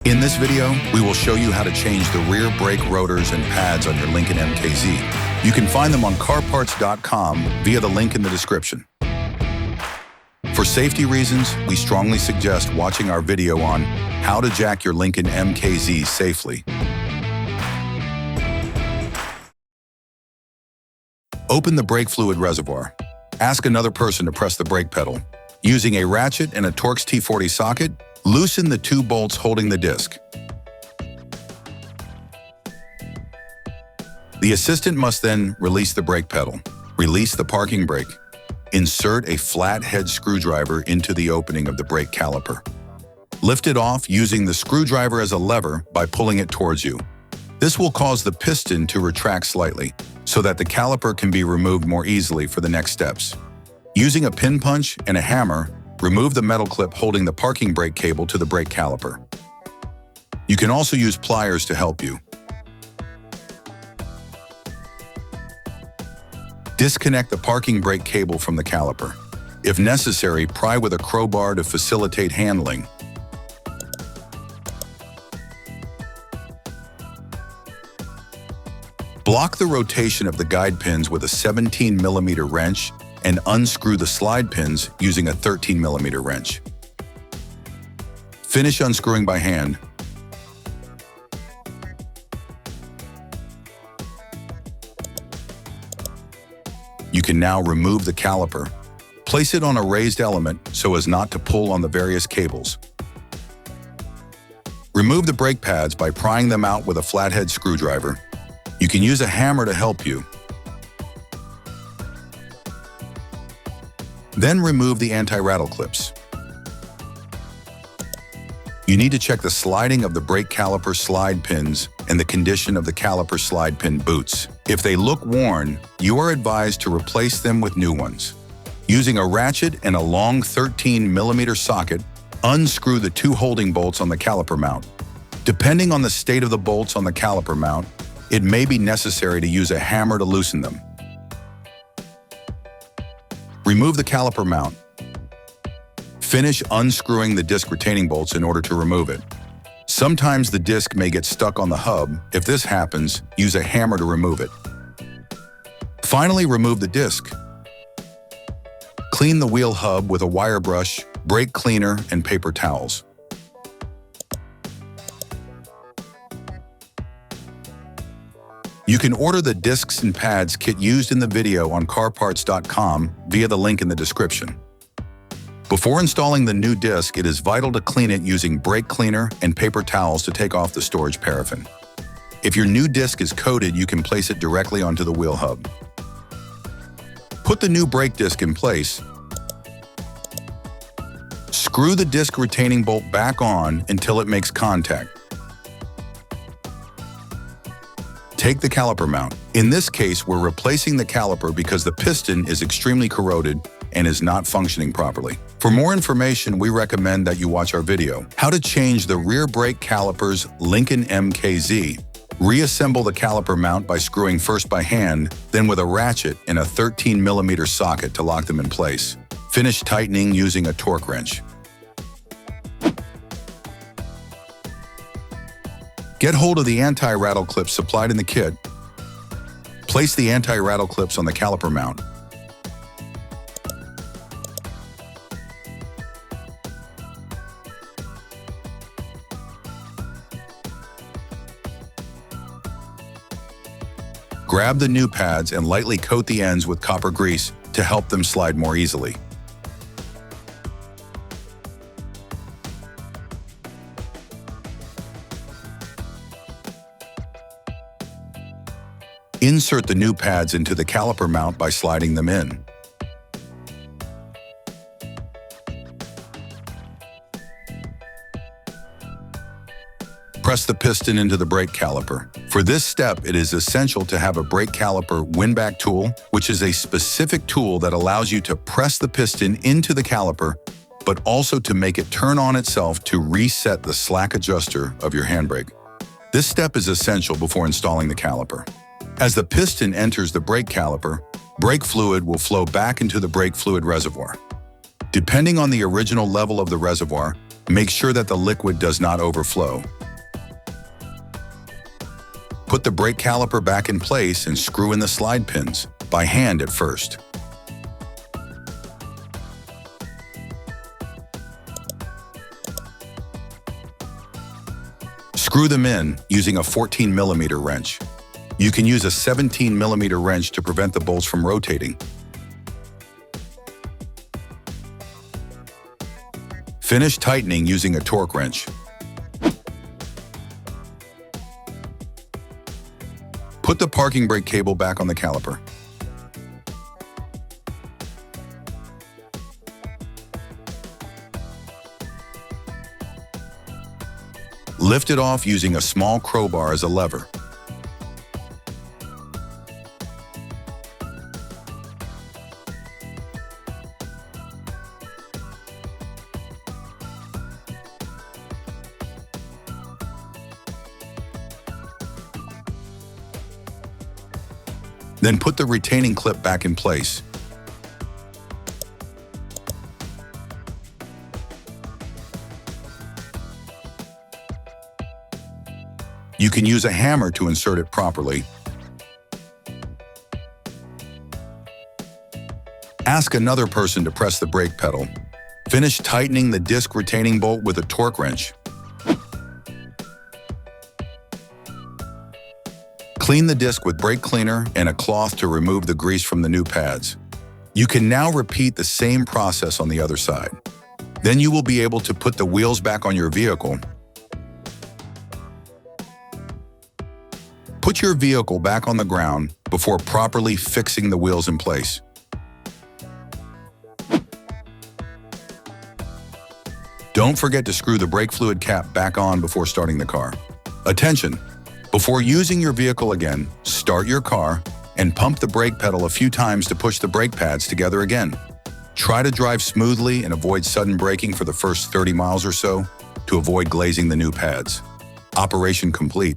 In this video, we will show you how to change the rear brake rotors and pads on your Lincoln MKZ. You can find them on CarParts.com via the link in the description. For safety reasons, we strongly suggest watching our video on how to jack your Lincoln MKZ safely. Open the brake fluid reservoir. Ask another person to press the brake pedal. Using a ratchet and a Torx T40 socket, loosen the two bolts holding the disc. The assistant must then release the brake pedal. Release the parking brake. Insert a flathead screwdriver into the opening of the brake caliper. Lift it off using the screwdriver as a lever by pulling it towards you. This will cause the piston to retract slightly so that the caliper can be removed more easily for the next steps. Using a pin punch and a hammer, remove the metal clip holding the parking brake cable to the brake caliper. You can also use pliers to help you. Disconnect the parking brake cable from the caliper. If necessary, pry with a crowbar to facilitate handling. Block the rotation of the guide pins with a 17mm wrench and unscrew the slide pins using a 13mm wrench. Finish unscrewing by hand. You can now remove the caliper. Place it on a raised element so as not to pull on the various cables. Remove the brake pads by prying them out with a flathead screwdriver. You can use a hammer to help you. Then remove the anti-rattle clips. You need to check the sliding of the brake caliper slide pins and the condition of the caliper slide pin boots. If they look worn, you are advised to replace them with new ones. Using a ratchet and a long 13mm socket, unscrew the two holding bolts on the caliper mount. Depending on the state of the bolts on the caliper mount, it may be necessary to use a hammer to loosen them. Remove the caliper mount. Finish unscrewing the disc retaining bolts in order to remove it. Sometimes the disc may get stuck on the hub. If this happens, use a hammer to remove it. Finally, remove the disc. Clean the wheel hub with a wire brush, brake cleaner, and paper towels. You can order the discs and pads kit used in the video on CarParts.com via the link in the description. Before installing the new disc, it is vital to clean it using brake cleaner and paper towels to take off the storage paraffin. If your new disc is coated, you can place it directly onto the wheel hub. Put the new brake disc in place. Screw the disc retaining bolt back on until it makes contact. Take the caliper mount. In this case, we're replacing the caliper because the piston is extremely corroded and is not functioning properly. For more information, we recommend that you watch our video, How to Change the Rear Brake Calipers Lincoln MKZ. Reassemble the caliper mount by screwing first by hand, then with a ratchet and a 13mm socket to lock them in place. Finish tightening using a torque wrench. Get hold of the anti-rattle clips supplied in the kit. Place the anti-rattle clips on the caliper mount. Grab the new pads and lightly coat the ends with copper grease to help them slide more easily. Insert the new pads into the caliper mount by sliding them in. Press the piston into the brake caliper. For this step, it is essential to have a brake caliper windback tool, which is a specific tool that allows you to press the piston into the caliper, but also to make it turn on itself to reset the slack adjuster of your handbrake. This step is essential before installing the caliper. As the piston enters the brake caliper, brake fluid will flow back into the brake fluid reservoir. Depending on the original level of the reservoir, Make sure that the liquid does not overflow. Put the brake caliper back in place and screw in the slide pins, by hand at first. Screw them in using a 14mm wrench. You can use a 17mm wrench to prevent the bolts from rotating. Finish tightening using a torque wrench. Put the parking brake cable back on the caliper. Lift it off using a small crowbar as a lever. Then put the retaining clip back in place. You can use a hammer to insert it properly. Ask another person to press the brake pedal. Finish tightening the disc retaining bolt with a torque wrench. Clean the disc with brake cleaner and a cloth to remove the grease from the new pads. You can now repeat the same process on the other side. Then you will be able to put the wheels back on your vehicle. Put your vehicle back on the ground before properly fixing the wheels in place. Don't forget to screw the brake fluid cap back on before starting the car. Attention! Before using your vehicle again, start your car and pump the brake pedal a few times to push the brake pads together again. Try to drive smoothly and avoid sudden braking for the first 30 miles or so to avoid glazing the new pads. Operation complete.